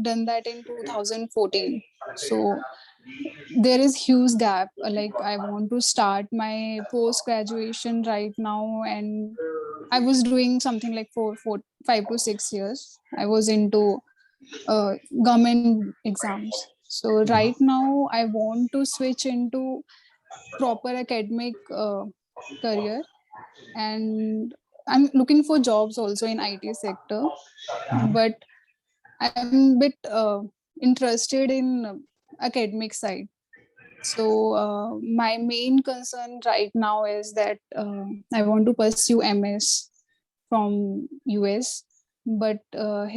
done that in 2014. So there is huge gap. Like I want to start my post graduation right now, and I was doing something like 5 to 6 years. I was into uh, government exams. So right now I want to switch into proper academic career, and I'm looking for jobs also in IT sector, but I'm a bit interested in academic side. So my main concern right now is that I want to pursue MS from US, but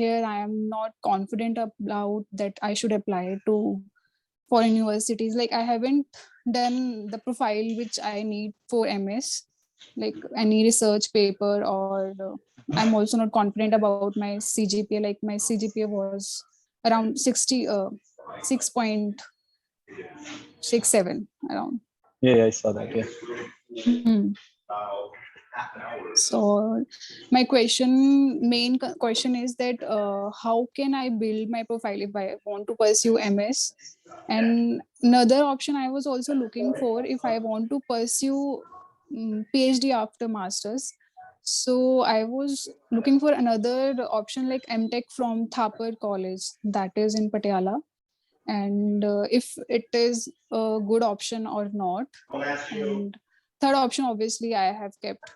here I am not confident about that I should apply to foreign universities. Like I haven't done the profile which I need for MS, like any research paper, or I'm also not confident about my CGPA. Like my CGPA was around 6.67 around. Yeah, I saw that. Yeah. Hmm. So my question is that how can I build my profile if I want to pursue MS? And another option I was also looking for, if I want to pursue PhD after masters. So I was looking for another option like MTech from Thapar College, that is in Patiala, and if it is a good option or not. And third option, obviously, I have kept.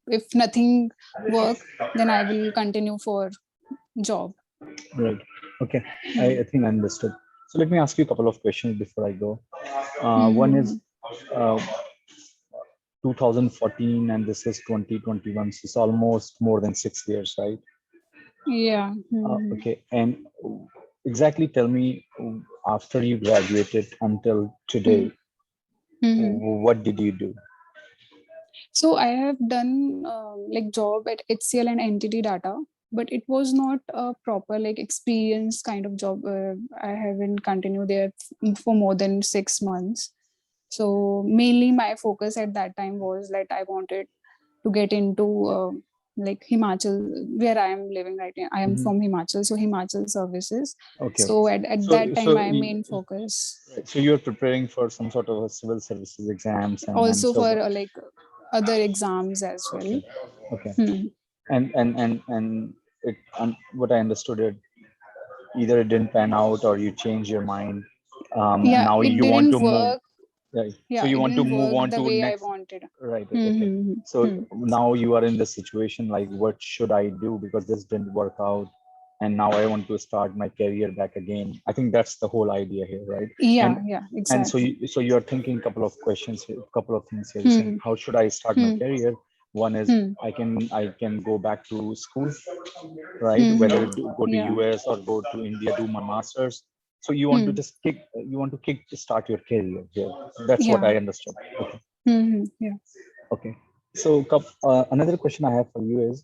If nothing work, then I will continue for job. Right. Okay. Hmm. I think I understood. So let me ask you a couple of questions before I go. One Hmm. is uh, 2014 and this is 2021. So it's almost more than 6 years, right? Yeah. Okay. And exactly tell me after you graduated until Hmm. today, Hmm. what did you do? So I have done like job at HCL and entity data, but it was not a proper like experience kind of job. I haven't continued there for more than 6 months. So mainly my focus at that time was that I wanted to get into like Himachal, where I am living right now. I am Mhm. from Himachal, so Himachal services. Okay. So at that So, time, so, my y- main focus right. So you're preparing for some sort of a civil services exams and also so for forth. like other exams as well. Okay. Okay. Hmm. And it what I understood it, either it didn't pan out or you changed your mind. Yeah, Now it you want didn't to move. work. Right. So Yeah, you it want to didn't move work on the to way I next. wanted. Right. Right. Hmm. Okay. Hmm. So Hmm. now you are in the situation like, what should I do because this didn't work out, and now I want to start my career back again. I think that's the whole idea here, right? Yeah, And yeah, and so exactly. you're thinking a couple of questions, a couple of things here. You're saying, Hmm. how should I start my Hmm. career? One is Hmm. I can go back to school, right? Hmm. Whether Hmm. go to Yeah. US or go to India, do my masters. So Hmm. you want to kick start your career here. That's what Yeah. I understood. Okay. Hmm. Yeah. Okay. So another question I have for you is,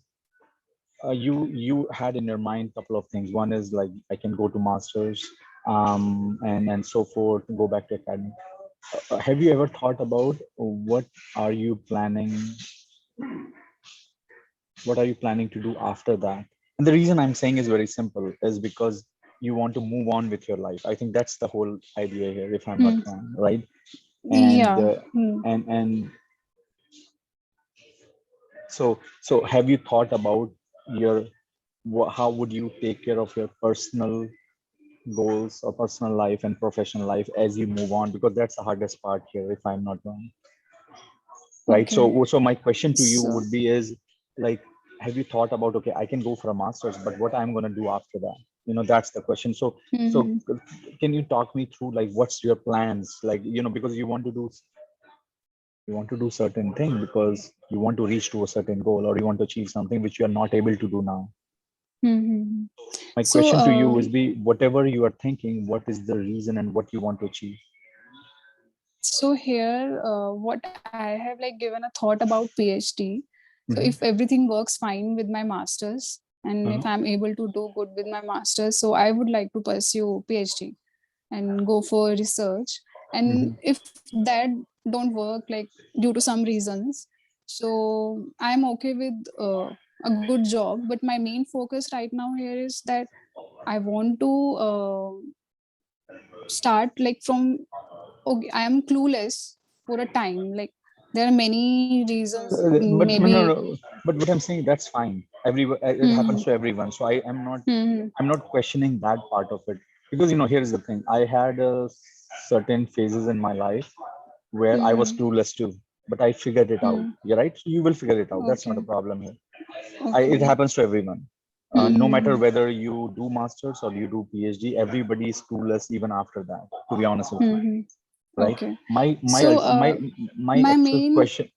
you had in your mind a couple of things. One is like I can go to masters, and so forth, go back to academy. Have you ever thought about are you planning what are you planning to do after that? And the reason I'm saying is very simple, is because you want to move on with your life. I think that's the whole idea here, if I'm not Hmm. wrong, right? And Yeah. Hmm. and so have you thought about your how would you take care of your personal goals or personal life and professional life as you move on, because that's the hardest part here, if I'm not wrong, right? Okay. So my question to you So. would be is, like, have you thought about, okay, I can go for a master's, but what I'm going to do after that? That's the question. So Hmm. can you talk me through, like, what's your plans, like, because you want to do certain thing because you want to reach to a certain goal, or you want to achieve something which you are not able to do now. Hmm. My So question to you would be, whatever you are thinking, what is the reason and what you want to achieve? so here, what I have like given a thought about PhD. So if Mhm. everything works fine with my masters, and if Uh-huh. I'm able to do good with my masters, so I would like to pursue PhD and go for research. And Mhm. if that don't work, like due to some reasons, so I'm okay with a good job. But my main focus right now here is that I want to start like from, okay, I am clueless for a time. Like there are many reasons, But no, no, maybe. no. But what I'm saying, that's fine. It Hmm. happens to everyone. So Hmm. I'm not questioning that part of it, because here's the thing. I had certain phases in my life where I was Hmm. clueless too, but I figured it out. Hmm. You're right. So you will figure it out. That's not a Okay. problem here. It Okay. happens to everyone. No matter Hmm. whether you do masters or you do PhD, everybody is clueless even after that. To be honest with you, Hmm. right? Okay. My my So, ult- my my my actual main. question,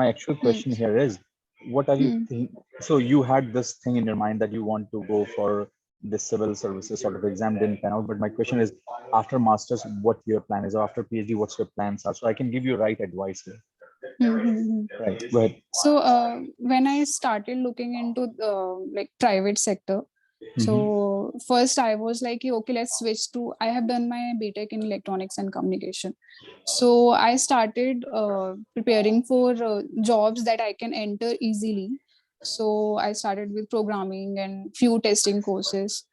my actual Hmm. question here is, what are you Hmm. think? So you had this thing in your mind that you want to go for this civil services sort of exam, didn't pan out. But my question is, after masters, what your plan is, or after PhD, what's your plans are? So I can give you right advice here. Hmm. Hmm. Right. Go ahead. So, when I started looking into the like private sector, Hmm. so first I was like, okay, let's switch to. I have done my BTech in electronics and communication, so I started preparing for jobs that I can enter easily. So I started with programming and few testing courses.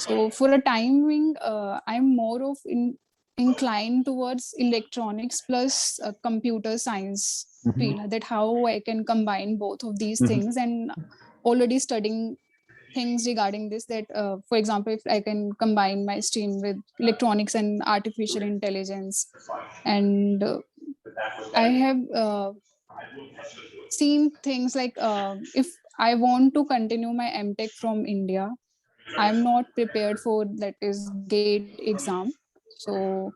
So for a timing, I'm more of inclined towards electronics plus computer science Hmm. field, that how I can combine both of these things, and already studying things regarding this, that for example, if I can combine my stream with electronics and artificial intelligence. And I have seen things like, if I want to continue my MTech from India, I'm not prepared for that is gate exam. So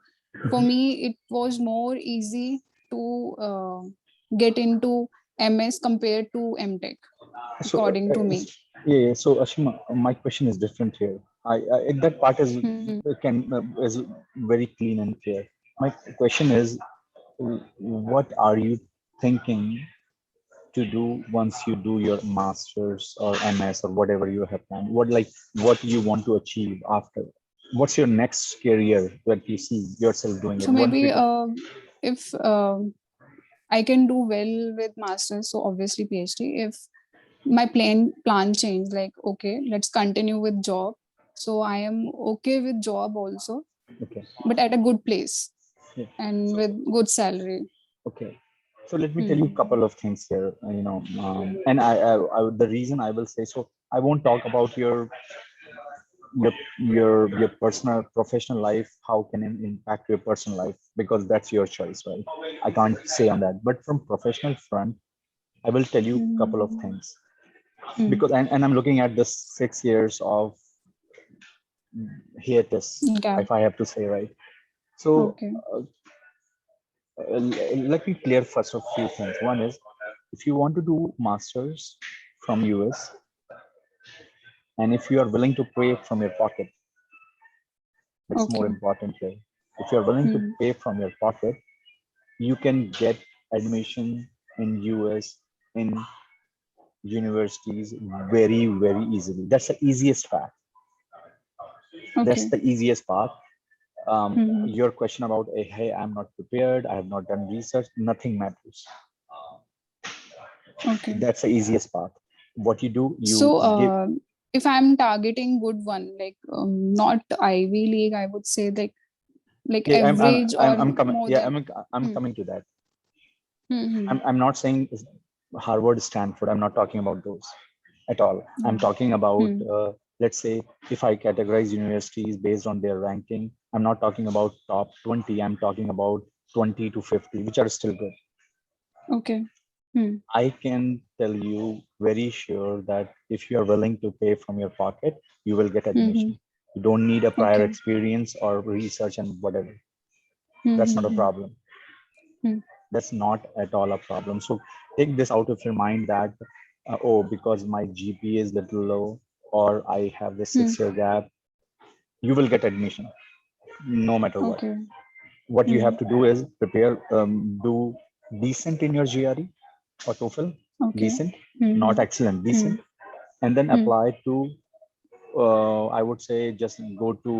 for me it was more easy to get into MS compared to MTech, So, according to me. yeah, yeah. So, Ashima, my question is different here. That part is Hmm. is very clean and clear. My question is, what are you thinking to do once you do your masters or MS or whatever you have planned? What you want to achieve after? What's your next career that you see yourself doing it? So What maybe because if I can do well with masters, so obviously PhD. If my plan change, like okay, let's continue with job. So I am okay with job also, okay, but at a good place yeah. and So with good salary. okay. So let me tell you a Hmm. couple of things here. And the reason I will say so, I won't talk about your personal professional life. How can it impact your personal life? Because that's your choice, right? I can't say on that. But from professional front, I will tell you a couple of Hmm. things, Hmm. because and I'm looking at the 6 years of hiatus, Yeah. if I have to say, right. So Okay. let me clear first a few things. One is, if you want to do masters from US, and if you are willing to pay from your pocket, that's more Okay. important here. If you're willing to Hmm. pay from your pocket, you can get admission in US in universities very, very easily. That's the easiest path. That's Okay. the easiest path. Hmm. Your question about, hey, I'm not prepared, I have not done research, nothing matters. Okay. That's the easiest path. What you do, you So give. if I'm targeting good one, like not Ivy League, I would say like Yeah, average or I'm coming. more Yeah, than. I'm Hmm. coming to that. Hmm. I'm not saying Harvard, Stanford. I'm not talking about those at all. I'm Hmm. talking about, Hmm. let's say, if I categorize universities based on their ranking, I'm not talking about top 20. I'm talking about 20 to 50, which are still good. Okay. Hmm. I can tell you very sure that if you are willing to pay from your pocket, you will get Hmm. admission. You don't need a prior Okay. experience or research and whatever. That's not a Hmm. problem. Hmm. That's not at all a problem. So take this out of your mind that, oh, because my GPA is little low, or I have this Hmm. 6 year gap, you will get admission no matter what. Okay. What you have Hmm. to do is prepare, do decent in your GRE or TOEFL, Okay. decent, not Hmm. excellent, Hmm. decent, and then Hmm. apply to, I would say, just go to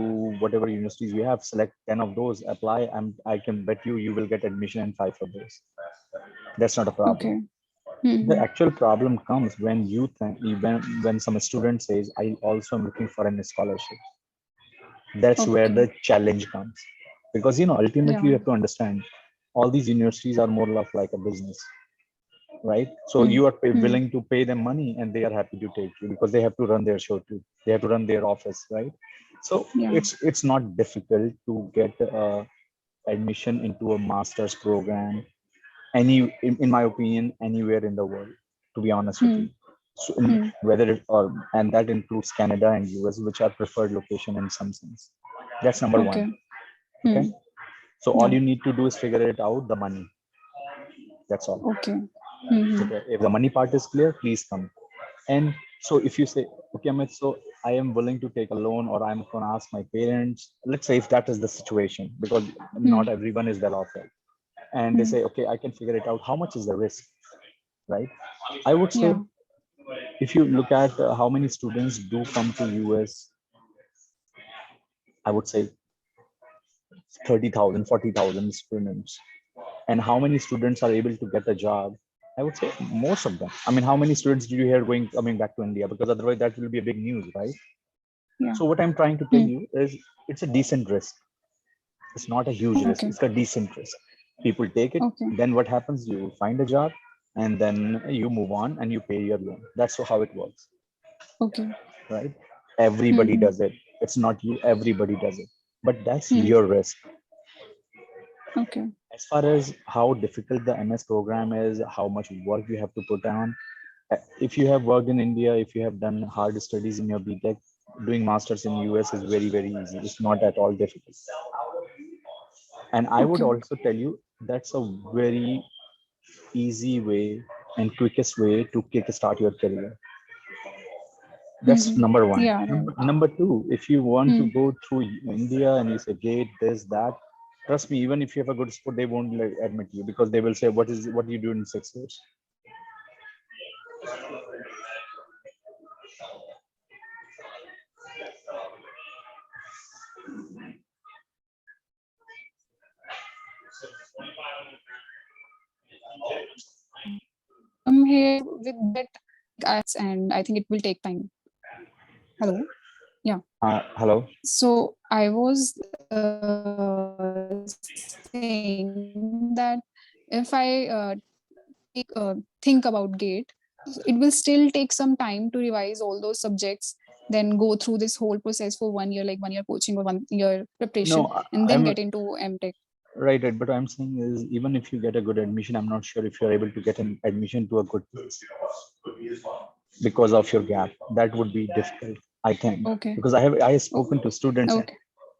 whatever universities you have, select 10 of those, apply, and I can bet you will get admission in 5 of those. That's not a problem. Okay. Hmm. The actual problem comes when you think, when some student says, I also am looking for a scholarship. That's where Okay. the challenge comes. Because, ultimately you Yeah. have to understand all these universities are more of like a business, right? So Hmm. you are Hmm. willing to pay them money and they are happy to take you because they have to run their show too. They have to run their office, right? So Yeah. it's not difficult to get admission into a master's program in my opinion, anywhere in the world, to be honest with Hmm. you. So Hmm. whether it or and that includes Canada and US, which are preferred location in some sense. That's number one. Okay. Okay. Hmm. So all Yeah. you need to do is figure it out, the money. That's all. Okay. Hmm. Hmm. Okay. If the money part is clear, please come. And so if you say, okay, Amit, so I am willing to take a loan or I'm gonna ask my parents, let's say if that is the situation, because Hmm. not everyone is well off, right? And they Hmm. say, okay, I can figure it out. How much is the risk, right? I would say Yeah. if you look at how many students do come to US, I would say 30,000, 40,000 students. And how many students are able to get a job? I would say most of them. I mean, how many students do you hear coming back to India? Because otherwise that will be a big news, right? Yeah. So what I'm trying to tell Hmm. you is it's a decent risk. It's not a huge risk. Okay. It's a decent risk. People take it. Okay. Then what happens? You find a job and then you move on and you pay your loan. That's how it works, Okay. right? Hmm. Everybody Hmm. does it. It's not you, everybody does it. But that's Hmm. your risk. Okay. As far as how difficult the MS program is, how much work you have to put on, if you have worked in India, if you have done hard studies in your BTech, doing masters in US is very, very easy. It's not at all difficult. And I would Okay. also tell you that's a very easy way and quickest way to kickstart your career. Hmm. That's Hmm. number one. Yeah. Right. Number two, if you want to Hmm. go through India and you say gate this that, trust me, even if you have a good score, they won't like, admit you because they will say, what do you do in 6 years? Come here with that and I think it will take time. Hello. Yeah. Hello. So I was saying that if I think about GATE, it will still take some time to revise all those subjects, then go through this whole process for 1 year, like 1 year coaching or 1 year No, preparation, and then I'm get into MTech. right. But I'm saying is even if you get a good admission, I'm not sure if you're able to get an admission to a good place because of your gap. That would be difficult, I think, Okay. because I have Oh, spoken to students. okay.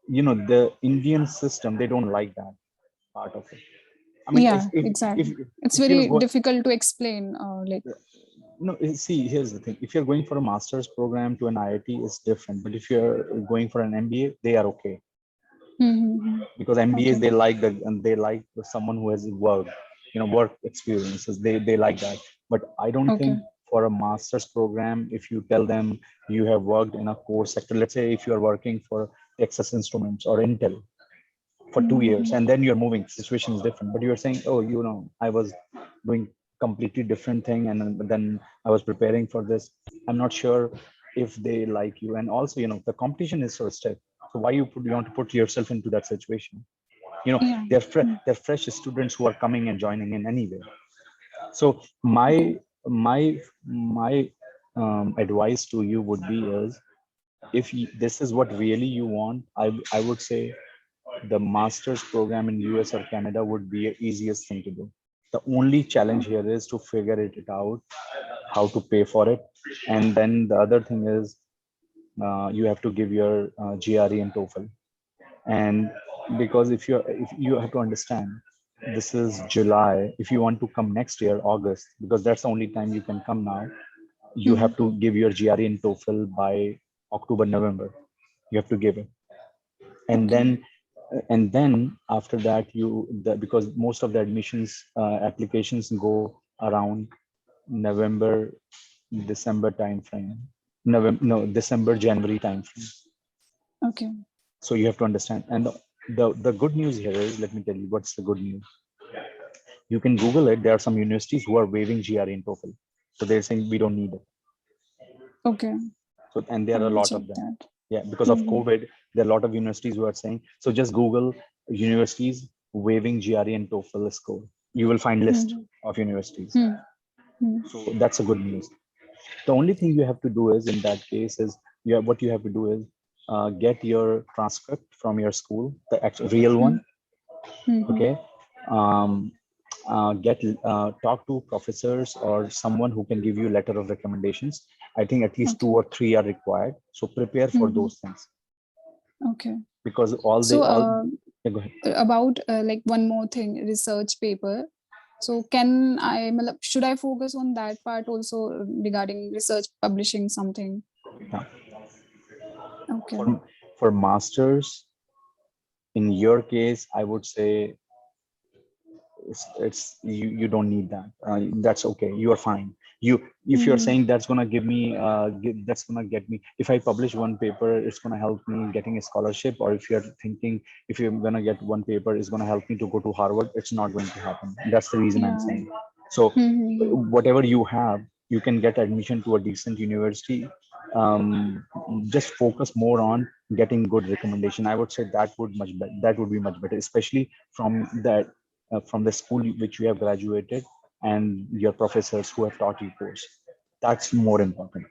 The Indian system, they don't like that part of it. I mean, Yeah, exactly. It's if you're very going, difficult to explain. Like, no, see, here's the thing. If you're going for a master's program to an IIT, it's different. But if you're going for an MBA, they are okay mm-hmm. because MBAs Okay. they like that and they like someone who has work experiences. They like that. But I don't think Okay. for a master's program, if you tell them you have worked in a core sector, let's say if you are working for Texas Instruments or Intel for 2 years Mm-hmm. and then you're moving, situation is different. But you're saying, oh, I was doing completely different thing and then I was preparing for this. I'm not sure if they like you. And also, the competition is so stiff. So why you want to put yourself into that situation? Yeah. Mm. They're fresh students who are coming and joining in anyway. So Okay. my advice to you would be is if this is what really you want, I would say the master's program in US or Canada would be the easiest thing to do. The only challenge here is to figure it out, how to pay for it. And then the other thing is you have to give your GRE and TOEFL. And because if you have to understand, this is July. If you want to come next year, August, because that's the only time you can come now, you Mm-hmm. have to give your GRE and TOEFL by October, November. You have to give it. and Okay. then and then after that because most of the admissions applications go around November, December time frame. November, no, December, January time frame. Okay. So you have to understand. And the good news here is, let me tell you what's the good news. You can Google it. There are some universities who are waiving GRE and TOEFL. So they're saying we don't need it. Okay. So, and there I are a will lot check of them. that. Yeah, because of Mm-hmm. COVID, there are a lot of universities who are saying, so just Google universities waiving GRE and TOEFL score. You will find list Mm-hmm. of universities. Mm-hmm. So that's a good news. The only thing you have to do is, in that case, is what you have to do is get your transcript from your school, the actual real one. Mm-hmm. Okay. Um, get talk to professors or someone who can give you letter of recommendations. I think at least two Okay. or three are required. So prepare for Mm-hmm. those things, Okay. because all So, the all yeah, go ahead. about like one more thing, research paper. So, can I, should I focus on that part also regarding research publishing something? Yeah. Okay. For masters, in your case, I would say it's you don't need that. That's okay, you are fine. You, if you're Mm-hmm. saying that's going to give me that's going to get me, if I publish one paper it's going to help me getting a scholarship, or if you're thinking if you're going to get one paper is going to help me to go to Harvard, it's not going to happen. That's the reason I'm Yeah. saying. So Mm-hmm. whatever you have, you can get admission to a decent university. um, just focus more on getting good recommendation. I would say that would much better, that would be much better, especially from the school which you have graduated and your professors who have taught you course. That's more important.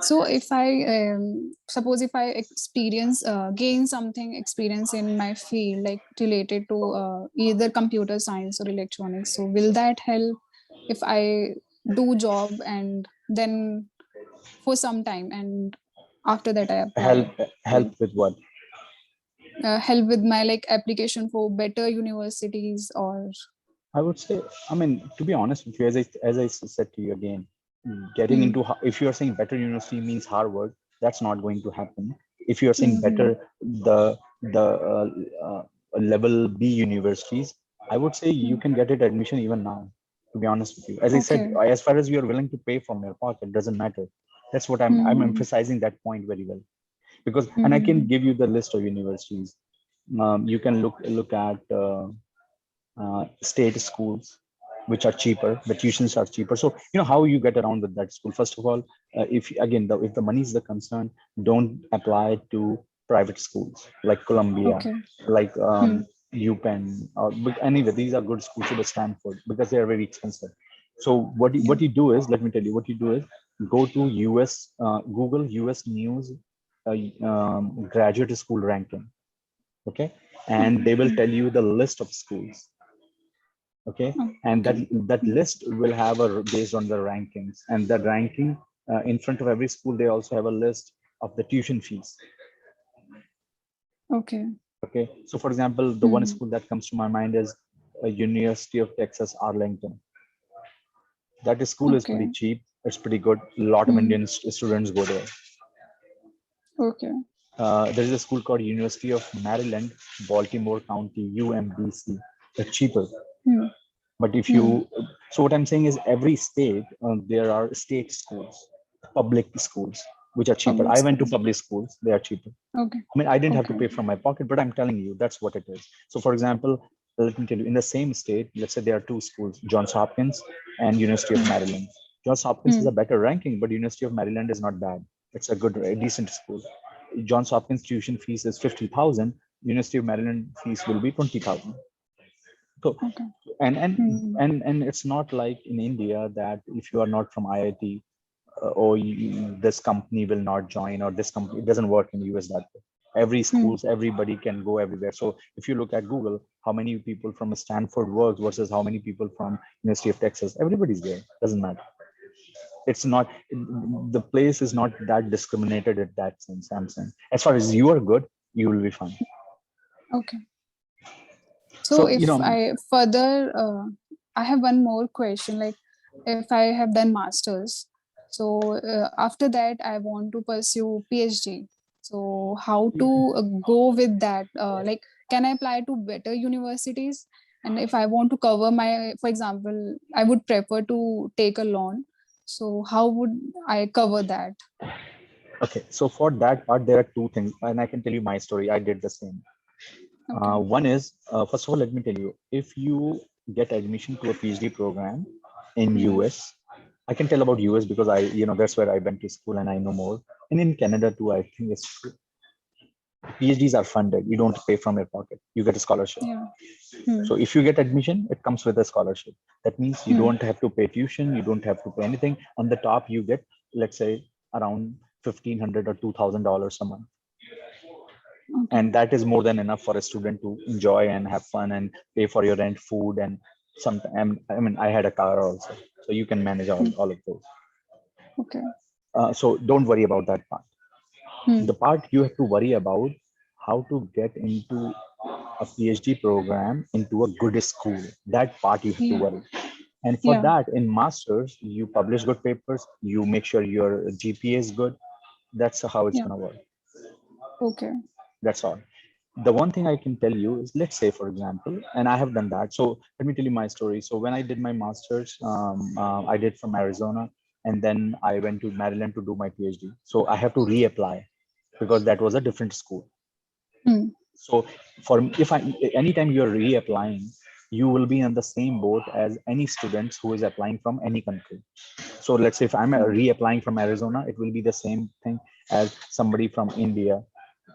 So, if I suppose if I experience gain something experience in my field, like related to either computer science or electronics, so will that help if I do job and then for some time and after that I Help apply, help like with what? help with my like application for better universities or I would say, I mean, to be honest with you, as I said to you again, getting hmm, into if you are saying better university means Harvard, that's not going to happen. If you are saying hmm, better the level B universities, I would say you hmm, can get it admission even now. To be honest with you, as I said, okay, as far as you are willing to pay from your pocket, doesn't matter. That's what I'm hmm, emphasizing that point very well, because, and I can hmm, give you the list of universities. You can look at. State schools which are cheaper, the tuitions are cheaper. So you know how you get around with that school. First of all, if again if the money is the concern, don't apply to private schools like Columbia, okay, like hmm, UPenn, but anyway these are good schools, to the Stanford, because they are very expensive. So yeah, what you do is, let me tell you what you do is, go to US, Google US News graduate school ranking. Okay, and okay, they will hmm, tell you the list of schools. Okay, and that okay, that hmm, list will have a based on the rankings, and that ranking, in front of every school they also have a list of the tuition fees. okay, Okay, so for example, the one hmm, school that comes to my mind is University of Texas Arlington. That school is pretty okay, cheap, it's pretty good, a lot of hmm, Indian students go there. okay, There is a school called University of Maryland, Baltimore County, UMBC. It's cheaper. hmm, But if hmm, you, so what I'm saying is every state, there are state schools, public schools, which are cheaper. public I went to schools, public schools, they are cheaper. okay, I mean, I didn't have to okay, pay from my pocket, but I'm telling you, that's what it is. So for example, let me tell you, in the same state, let's say there are two schools, Johns Hopkins and University of hmm, Maryland. Johns Hopkins is hmm, a better ranking, but University of Maryland is not bad. It's a good, a decent school. Johns Hopkins tuition fees is 50,000. University of Maryland fees will be 20,000. So, okay, and and hmm, and it's not like in India that if you are not from IIT, or this company will not join, or this company, it doesn't work in US that way. Every hmm, schools, everybody can go everywhere. So if you look at Google, how many people from Stanford works versus how many people from University of Texas, everybody's there. Doesn't matter. It's not, the place is not that discriminated at that sense. I'm saying, as far as you are good, you will be fine. okay. So So if I further, I have one more question. Like, if I have done masters, so after that I want to pursue PhD. So how to go with that? Like, can I apply to better universities? And if I want to cover my, for example, I would prefer to take a loan. So how would I cover that? okay, so for that part, there are two things, and I can tell you my story. I did the same. Okay. One is, first of all, let me tell you, if you get admission to a PhD program in Hmm. US, I can tell about US because that's where I went to school and I know more. And in Canada too, I think it's PhDs are funded. You don't pay from your pocket. You get a scholarship. Yeah. Hmm. So if you get admission, it comes with a scholarship. That means you Hmm. don't have to pay tuition. You don't have to pay anything. On the top, you get, let's say, around $1,500 or $2,000 a month, Okay. and that is more than enough for a student to enjoy and have fun and pay for your rent, food, and some. I mean, I had a car also, so you can manage Hmm. all of those. Okay. So don't worry about that part. Hmm. The part you have to worry about, how to get into a PhD program into a good school. That part you have to Yeah. worry. And for Yeah. that, in masters, you publish good papers. You make sure your GPA is good. That's how it's Yeah. gonna work. Okay. That's all. The one thing I can tell you is, let's say, for example, and I have done that. So let me tell you my story. So when I did my masters, I did from Arizona, and then I went to Maryland to do my PhD. So I have to reapply because that was a different school. Hmm. So for if I anytime you're reapplying, you will be in the same boat as any students who is applying from any country. So let's say if I'm Hmm. reapplying from Arizona, it will be the same thing as somebody from India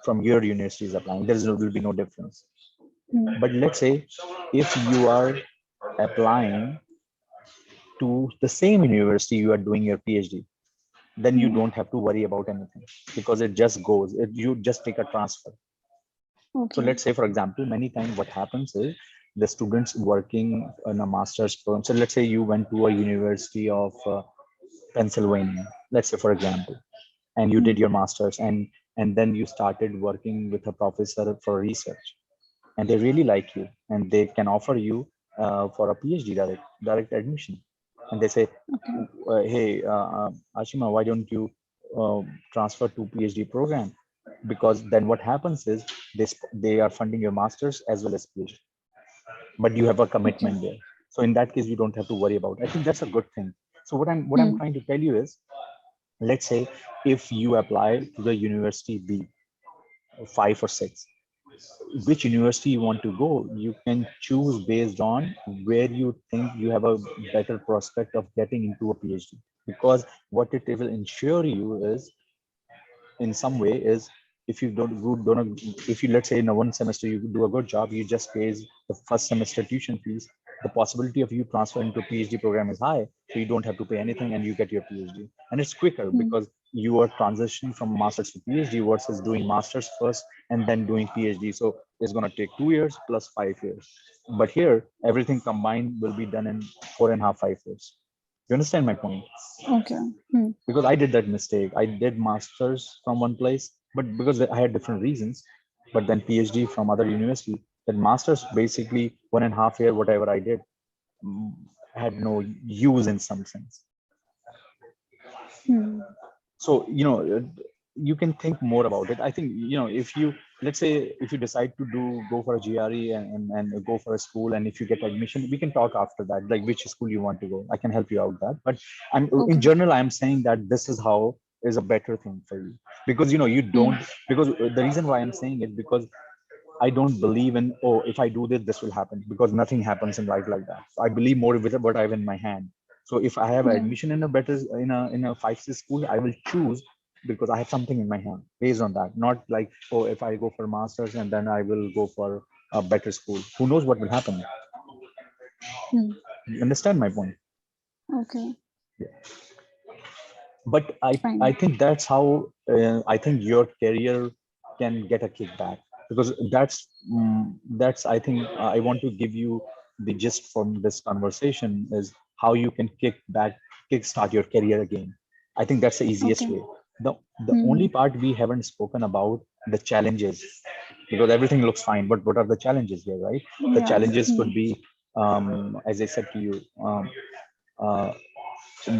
from your university is applying. Will be no difference. Hmm. But let's say if you are applying to the same university you are doing your PhD, then you Hmm. don't have to worry about anything because it just goes. You just take a transfer. So Okay. let's say, for example, many times what happens is the students working in a master's program. So let's say you went to a university of Pennsylvania, let's say, for example, and you Hmm. did your master's, and then you started working with a professor for research, and they really like you, and they can offer you for a PhD direct admission, and they say, Okay. hey, Ashima, why don't you transfer to PhD program? Because then what happens is they are funding your masters as well as PhD, but you have a Okay. commitment there. So in that case, you don't have to worry about it. I think that's a good thing. So what I'm Hmm. trying to tell you is, let's say if you apply to the university B, five or six, which university you want to go, you can choose based on where you think you have a better prospect of getting into a PhD. Because what it will ensure you is, in some way, is if you don't if you, let's say, in a one semester you do a good job, you just pays the first semester tuition fees, the possibility of you transfer into a PhD program is high, so you don't have to pay anything and you get your PhD, and it's quicker Hmm. because you are transitioning from masters to PhD versus doing masters first and then doing PhD. So it's going to take 2 years plus 5 years, but here everything combined will be done in 4.5 5 years. You understand my point? Okay. Hmm. Because I did that mistake. I did masters from one place, but because I had different reasons, but then PhD from other university. Then masters basically 1.5 year, whatever I did, mm, had no use in some sense. Hmm. So you can think more about it. I think, if you, let's say, if you decide to go for a GRE and go for a school, and if you get admission, we can talk after that, like which school you want to go. I can help you out that, but in Okay. general, I'm saying that this is how is a better thing for you, because you Hmm. don't, because the reason why I'm saying it, because I don't believe in, oh, if I do this, this will happen, because nothing happens in life like that. So I believe more with what I have in my hand. So if I have Yeah. admission in a better, in a 5 6 school, I will choose because I have something in my hand based on that. Not like, oh, if I go for masters and then I will go for a better school. Who knows what will happen? Hmm. You understand my point? Okay. But I Fine. think that's how I think your career can get a kickback, because that's I think I want to give you the gist from this conversation is how you can kickstart your career again. I think that's the easiest Okay. way. The Hmm. only part we haven't spoken about, the challenges, because everything looks fine, but what are the challenges here, right? The Yeah. challenges Hmm. could be, as I said to you, uh,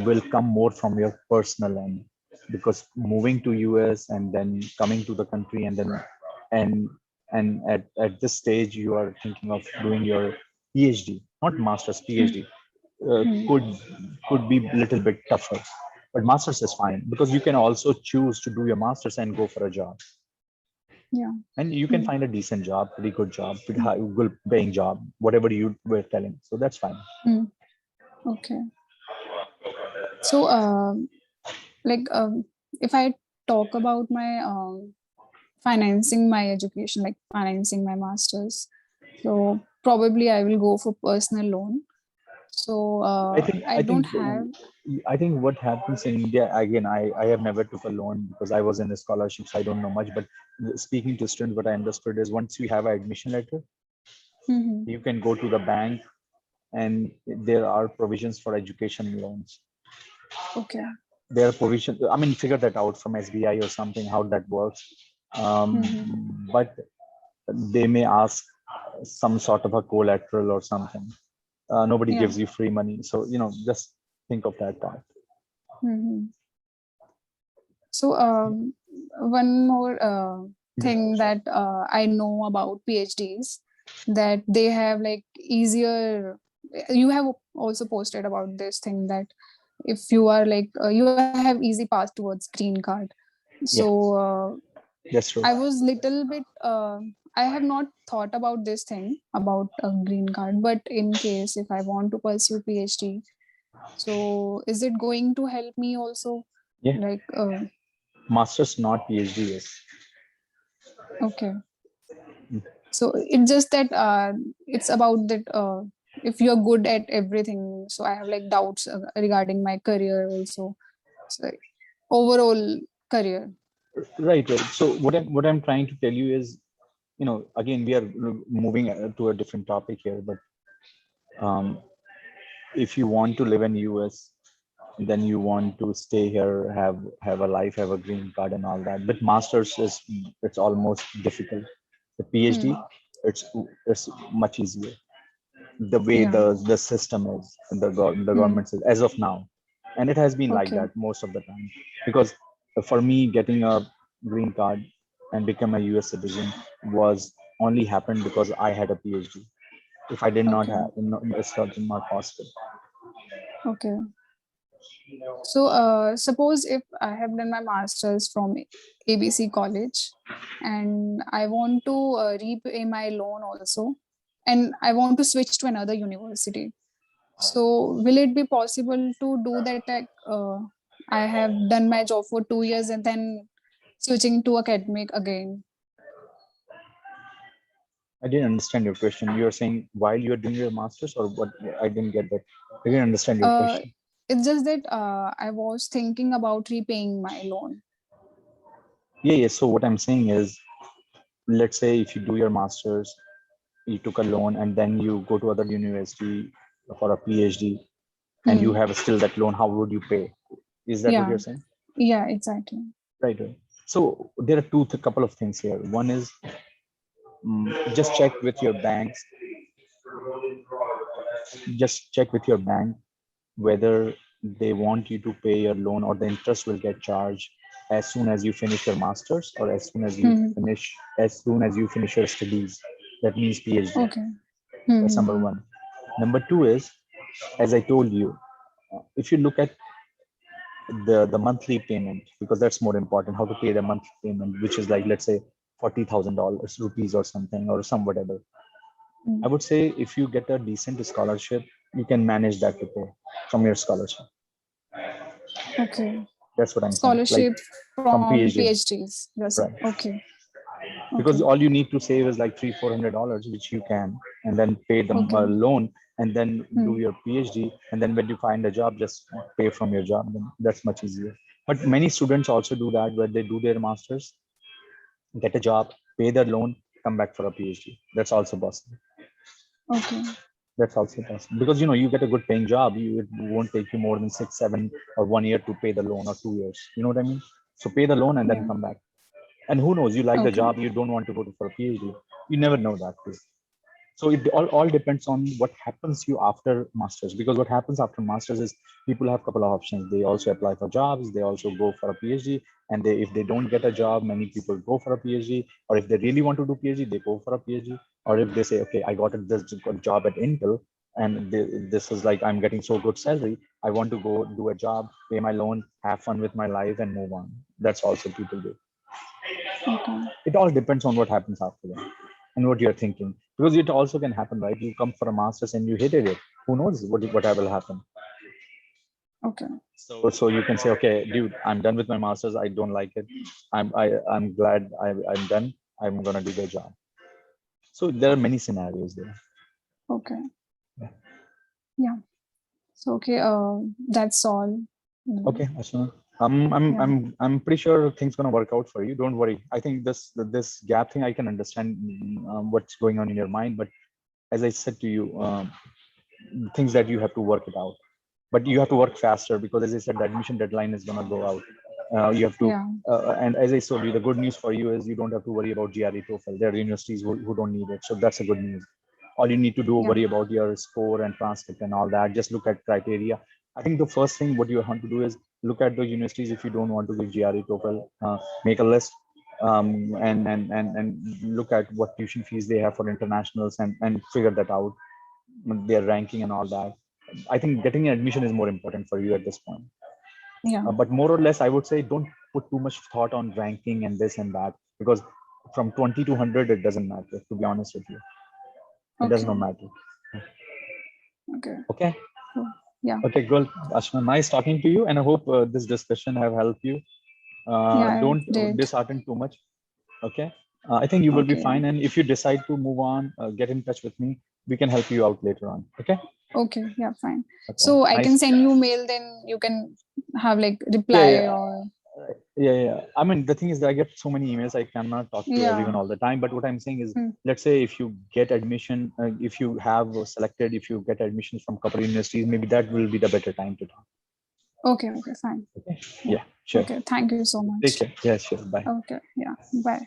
will come more from your personal end, because moving to US and then coming to the country, and at this stage you are thinking of doing your PhD, not master's, Hmm. PhD, Hmm. could be a little bit tougher, but master's is fine because you can also choose to do your master's and go for a job, Yeah. and you can Hmm. find a decent job, pretty good job, pretty Hmm. high, good paying job, whatever you were telling, so that's fine. Hmm. Okay. So, like, if I talk about my financing my education, like financing my masters. So probably I will go for personal loan. So I think I I don't think have. I think what happens in India again. I have never took a loan because I was in the scholarships. I don't know much, but speaking to students, what I understood is once you have an admission letter, Mhm. you can go to the bank and there are provisions for education loans. Okay. There are provisions. I mean, figure that out from SBI or something how that works. Mhm. But they may ask some sort of a collateral or something. Nobody Yeah. gives you free money, so just think of that part. Mhm. So, one more thing that I know about PhDs, that they have like easier. You have also posted about this thing that if you are like you have easy path towards green card. Yeah, So that's true. I was little bit. I have not thought about this thing about a green card, but in case if I want to pursue PhD, so is it going to help me also? Yeah, Like, masters not PhD is. okay. So it's just that it's about that if you're good at everything. So I have like doubts regarding my career also. So overall career. Right. So what I'm trying to tell you is, again, we are moving to a different topic here, but um, if you want to live in US, then you want to stay here, have a life, have a green card and all that. But masters is it's almost difficult. The PhD, Hmm. it's much easier. The way Yeah. the system is, the Hmm. government says as of now, and it has been like Okay. that most of the time. Because for me, getting a green card and become a US citizen was only happened because I had a PhD. If I did not Okay. have, it's not possible. Okay. So suppose if I have done my masters from ABC College and I want to repay my loan also, and I want to switch to another university. So will it be possible to do that? Like I have done my job for 2 years and then switching to academic again. I didn't understand your question. You're saying while you're doing your masters or what? I didn't get that. I didn't understand your Uh, question. it's just that I was thinking about repaying my loan. Yeah. So what I'm saying is, let's say if you do your masters, you took a loan and then you go to other university for a PhD and you Hmm. have still that loan, how would you pay? Is that what Yeah, you're saying? yeah, exactly. Right. So there are couple of things here. One is just check with your banks, just check with your bank whether they want you to pay your loan or the interest will get charged as soon as you finish your masters or Hmm. as soon as you finish your studies. That means PhD. Okay. That's number Hmm. one. Number two is, as I told you, if you look at the monthly payment, because that's more important, how to pay the monthly payment, which is like, let's say, $40,000 rupees or something or some whatever. I Hmm. would say if you get a decent scholarship, you can manage that to pay from your scholarship. Okay. That's what I'm saying. Like Scholarship from from PhD, PhDs. That's right? okay. Because Okay. all you need to save is like $300-400, which you can, and then pay the Okay. loan, and then do Hmm. your PhD, and then when you find a job, just pay from your job. Then that's much easier. But many students also do that, where they do their masters, get a job, pay their loan, come back for a PhD. That's also possible. Okay. That's also possible because you get a good paying job. It won't take you more than 6, 7, or 1 year to pay the loan, or 2 years. You know what I mean? So pay the loan and then Yeah. come back. And who knows? You like the Okay. job, you don't want to go to for a PhD. You never know that too. So it all depends on what happens to you after masters. Because what happens after masters is people have a couple of options. They also apply for jobs. They also go for a PhD. And if they don't get a job, many people go for a PhD. Or if they really want to do PhD, they go for a PhD. Or if they say, okay, I got this job at Intel, and this is like I'm getting so good salary. I want to go do a job, pay my loan, have fun with my life, and move on. That's also people do. Okay. It all depends on what happens after that and what you're thinking. Because it also can happen, right? You come for a master's and you hated it. Who knows what will happen? Okay. So you can say, okay, dude, I'm done with my masters. I don't like it. I'm glad I'm done. I'm gonna do the job. So there are many scenarios there. Okay. Yeah. Yeah. So okay. That's all. Okay, Ashna. Yeah. I'm pretty sure things gonna work out for you. Don't worry. I think this gap thing, I can understand what's going on in your mind. But as I said to you, things that you have to work it out. But you have to work faster because, as I said, the admission deadline is gonna go out. You have to, Yeah. and as I told you, the good news for you is you don't have to worry about GRE TOEFL. There are universities who don't need it, so that's a good news. All you need to do Yeah. worry about your score and transcript and all that. Just look at criteria. I think the first thing what you want to do is look at the universities. If you don't want to give GRE TOEFL, make a list, and look at what tuition fees they have for internationals, and figure that out, their ranking and all that. I think getting an admission is more important for you at this point. Yeah. But more or less, I would say don't put too much thought on ranking and this and that, because from 20 to 100, it doesn't matter. To be honest with you, it does Okay. not matter. Okay. Okay. Cool. Yeah. Okay, good. Ashna, nice talking to you, and I hope this discussion have helped you. Yeah. Don't It did. dishearten too much. Okay. I think you will be Okay. Yeah. fine. And if you decide to move on, get in touch with me. We can help you out later on. Okay. Okay. Yeah. Fine. Okay. So I can Nice. send you mail. Then you can have like Yeah, reply yeah. or Yeah. I mean, the thing is that I get so many emails, I cannot talk to everyone yeah. all the time. But what I'm saying is, Hmm. let's say if you get admission, if you have selected, if you get admissions from couple universities, maybe that will be the better time to talk. Okay. Okay. Fine. Okay. Yeah. Yeah, sure. Okay. Thank you so Take much. care. Yeah, sure. Bye. Okay. Yeah. Bye.